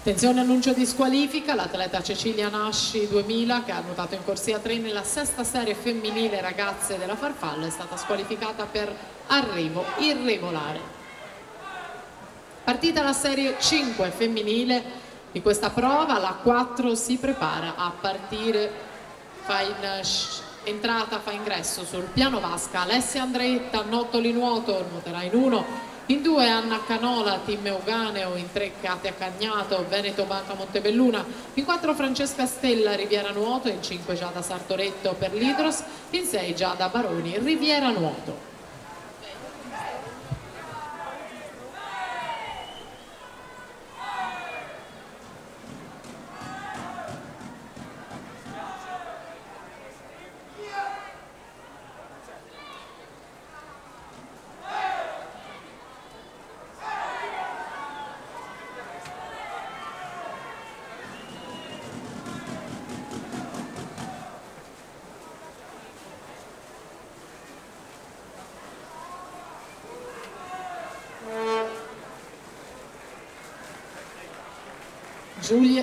Attenzione, annuncio di squalifica, l'atleta Cecilia Nasci 2000 che ha nuotato in corsia 3 nella sesta serie femminile ragazze della Farfalla è stata squalificata per arrivo irregolare. Partita la serie 5 femminile di questa prova, la 4 si prepara a partire, fa ingresso sul piano vasca Alessia Andreetta, Nottoli nuoto, nuoterà in 1. In 2 Anna Canola, Team Euganeo, in 3 Katia Cagnato, Veneto Banca Montebelluna, in 4 Francesca Stella, Riviera Nuoto, in 5 Giada Sartoretto per l'Idros, in 6 Giada Baroni, Riviera Nuoto.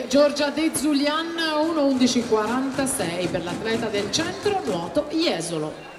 Giorgia De Zulian 1:11:46 per l'atleta del centro nuoto Jesolo.